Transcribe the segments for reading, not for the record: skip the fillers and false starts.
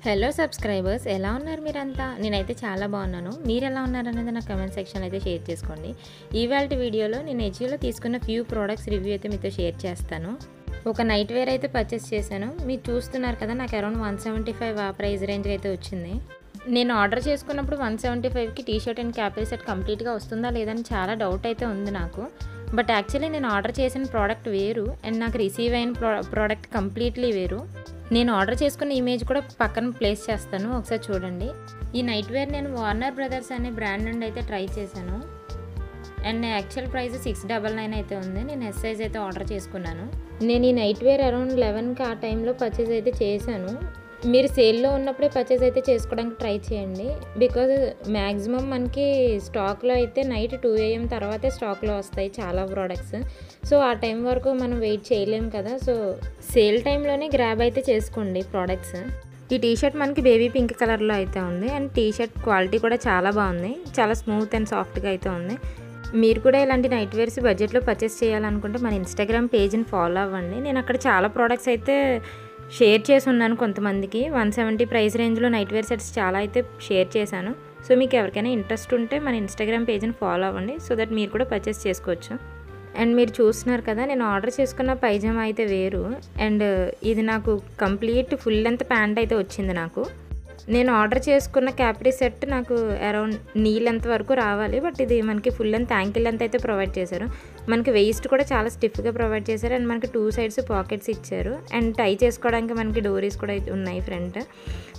Hello subscribers, ఎలా ఉన్నారు మీరంతా? నేనైతే చాలా బాగున్నాను. మీరు ఎలా ఉన్నారనేది నా కమెంట్ సెక్షన్ అయితే షేర్ చేసుకోండి. ఇవాల్టి వీడియోలో నేను ఎజియోలో తీసుకున్న ఫ్యూ ప్రోడక్ట్స్ రివ్యూ అయితే మీతో షేర్ చేస్తాను. ఒక నైట్ వేర్ అయితే పర్చేస్ చేశాను. మీరు చూస్తున్నారు కదా, నాకు అరౌండ్ 175 ఆ ప్రైస్ రేంజ్ అయితే వచ్చింది. నేను ఆర్డర్ చేసుకున్నప్పుడు 175కి టీషర్ట్ అండ్ క్యాపరీ సెట్ కంప్లీట్గా వస్తుందా లేదని చాలా డౌట్ అయితే ఉంది నాకు. బట్ యాక్చువల్లీ నేను ఆర్డర్ చేసిన ప్రోడక్ట్ వేరు అండ్ నాకు రిసీవ్ అయిన ప్రోడక్ట్ కంప్లీట్లీ వేరు. నేను ఆర్డర్ చేసుకున్న ఇమేజ్ కూడా పక్కన ప్లేస్ చేస్తాను, ఒకసారి చూడండి. ఈ నైట్ వేర్ నేను వార్నర్ బ్రదర్స్ అనే బ్రాండ్ నుండి అయితే ట్రై చేశాను అండ్ యాక్చువల్ ప్రైస్ 699 అయితే ఉంది. నేను ఎస్ సైజ్ అయితే ఆర్డర్ చేసుకున్నాను. నేను ఈ నైట్ వేర్ అరౌండ్ 11కి ఆ టైంలో పర్చేస్ అయితే చేశాను. మీరు సేల్లో ఉన్నప్పుడే పర్చేస్ అయితే చేసుకోవడానికి ట్రై చేయండి. బికాజ్ మ్యాక్సిమం మనకి స్టాక్లో అయితే నైట్ 2 AM తర్వాతే స్టాక్లో వస్తాయి చాలా ప్రోడక్ట్స్. సో ఆ టైం వరకు మనం వెయిట్ చేయలేం కదా. సో సేల్ టైంలోనే గ్రాబ్ అయితే చేసుకోండి ప్రోడక్ట్స్. ఈ టీషర్ట్ మనకి బేబీ పింక్ కలర్లో అయితే ఉంది అండ్ టీషర్ట్ క్వాలిటీ కూడా చాలా బాగుంది, చాలా స్మూత్ అండ్ సాఫ్ట్గా అయితే ఉంది. మీరు కూడా ఇలాంటి నైట్ వేర్స్ బడ్జెట్లో పర్చేస్ చేయాలనుకుంటే మన ఇన్స్టాగ్రామ్ పేజ్ని ఫాలో అవ్వండి. నేను అక్కడ చాలా ప్రోడక్ట్స్ అయితే షేర్ చేసి ఉన్నాను కొంతమందికి. 170 ప్రైస్ రేంజ్లో నైట్ వేర్ సెట్స్ చాలా అయితే షేర్ చేశాను. సో మీకు ఎవరికైనా ఇంట్రెస్ట్ ఉంటే మన ఇన్స్టాగ్రామ్ పేజ్ని ఫాలో అవ్వండి, సో దట్ మీరు కూడా పర్చేస్ చేసుకోవచ్చు. అండ్ మీరు చూస్తున్నారు కదా, నేను ఆర్డర్ చేసుకున్న పైజామా అయితే వేరు అండ్ ఇది నాకు కంప్లీట్ ఫుల్ లెంత్ ప్యాంట్ అయితే వచ్చింది. నేను ఆర్డర్ చేసుకున్న క్యాపరీ సెట్ నాకు అరౌండ్ నీ లెంత్ వరకు రావాలి, బట్ ఇది మనకి ఫుల్ లెంత్ యాంకిల్ లెంత్ అయితే ప్రొవైడ్ చేశారు. మనకి వెయిస్ట్ కూడా చాలా స్టిఫ్గా ప్రొవైడ్ చేశారు అండ్ మనకి 2 సైడ్స్ పాకెట్స్ ఇచ్చారు అండ్ టై చేసుకోవడానికి మనకి డోరీస్ కూడా ఉన్నాయి ఫ్రంట్.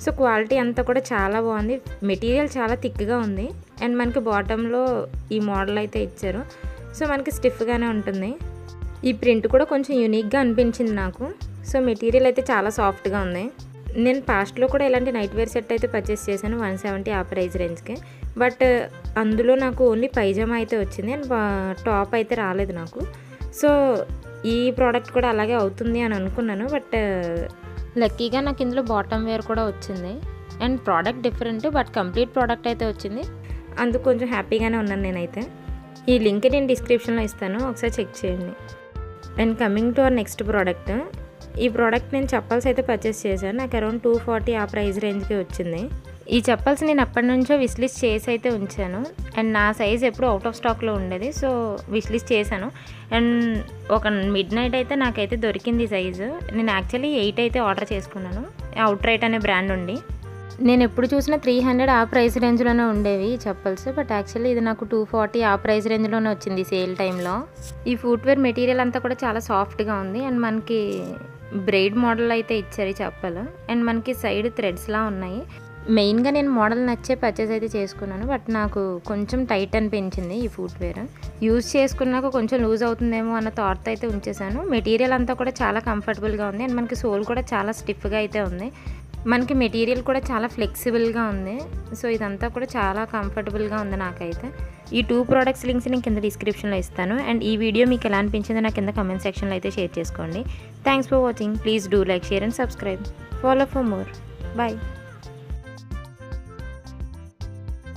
సో క్వాలిటీ అంతా కూడా చాలా బాగుంది. మెటీరియల్ చాలా థిక్గా ఉంది అండ్ మనకి బాటంలో ఈ మోడల్ అయితే ఇచ్చారు. సో మనకి స్టిఫ్గానే ఉంటుంది. ఈ ప్రింట్ కూడా కొంచెం యూనిక్గా అనిపించింది నాకు. సో మెటీరియల్ అయితే చాలా సాఫ్ట్గా ఉంది. నేను పాస్ట్లో కూడా ఇలాంటి నైట్ వేర్ సెట్ అయితే పర్చేస్ చేశాను 170 ఆ ప్రైస్ రేంజ్కి. బట్ అందులో నాకు ఓన్లీ పైజామా అయితే వచ్చింది అండ్ టాప్ అయితే రాలేదు నాకు. సో ఈ ప్రోడక్ట్ కూడా అలాగే అవుతుంది అని అనుకున్నాను, బట్ లక్కీగా నాకు ఇందులో బాటమ్ వేర్ కూడా వచ్చింది and product different but complete product అయితే వచ్చింది. అందుకు కొంచెం హ్యాపీగానే ఉన్నాను నేనైతే. ఈ లింక్ నేను డిస్క్రిప్షన్లో ఇస్తాను, ఒకసారి చెక్ చేయండి. And coming to our next product. ఈ ప్రోడక్ట్ నేను చెప్పల్స్ అయితే పర్చేస్ చేశాను. నాకు అరౌండ్ 240 ఆ ప్రైస్ రేంజ్కి వచ్చింది. ఈ చెప్పల్స్ నేను అప్పటి నుంచో విష్లిస్ట్ చేసి అయితే ఉంచాను అండ్ నా సైజ్ ఎప్పుడు అవుట్ ఆఫ్ స్టాక్లో ఉండేది. సో విష్లిస్ట్ చేశాను అండ్ ఒక మిడ్ నైట్ అయితే నాకైతే దొరికింది సైజు. నేను యాక్చువల్లీ 8 అయితే ఆర్డర్ చేసుకున్నాను, అవుట్ రైట్ అనే బ్రాండ్ ఉండి. నేను ఎప్పుడు చూసినా 300 ఆ ప్రైస్ రేంజ్లోనే ఉండేవి ఈ చెప్పల్స్, బట్ యాక్చువల్లీ ఇది నాకు 240 ఆ ప్రైస్ రేంజ్లోనే వచ్చింది సేల్ టైంలో. ఈ ఫుట్వేర్ మెటీరియల్ అంతా కూడా చాలా సాఫ్ట్గా ఉంది అండ్ మనకి బ్రైడ్ మోడల్ అయితే ఇచ్చారు ఈ చెప్పలు అండ్ మనకి సైడ్ థ్రెడ్స్లా ఉన్నాయి. మెయిన్గా నేను మోడల్ నచ్చే పర్చేస్ అయితే చేసుకున్నాను, బట్ నాకు కొంచెం టైట్ అనిపించింది ఈ ఫుట్వేర్. యూజ్ చేసుకున్నాక కొంచెం లూజ్ అవుతుందేమో అన్న థాట్ అయితే ఉంచేసాను. మెటీరియల్ అంతా కూడా చాలా కంఫర్టబుల్గా ఉంది అండ్ మనకి సోల్ కూడా చాలా స్టిఫ్గా అయితే ఉంది. మనకి మెటీరియల్ కూడా చాలా ఫ్లెక్సిబుల్గా ఉంది. సో ఇదంతా కూడా చాలా కంఫర్టబుల్గా ఉంది నాకైతే. ఈ 2 ప్రోడక్ట్స్ లింక్స్ నేను కింద డిస్క్రిప్షన్లో ఇస్తాను అండ్ ఈ వీడియో మీకు ఎలా అనిపించిందో నాకు కింద కమెంట్ సెక్షన్లో అయితే షేర్ చేసుకోండి. Thanks for watching. Please do like, share and subscribe. Follow for more. Bye.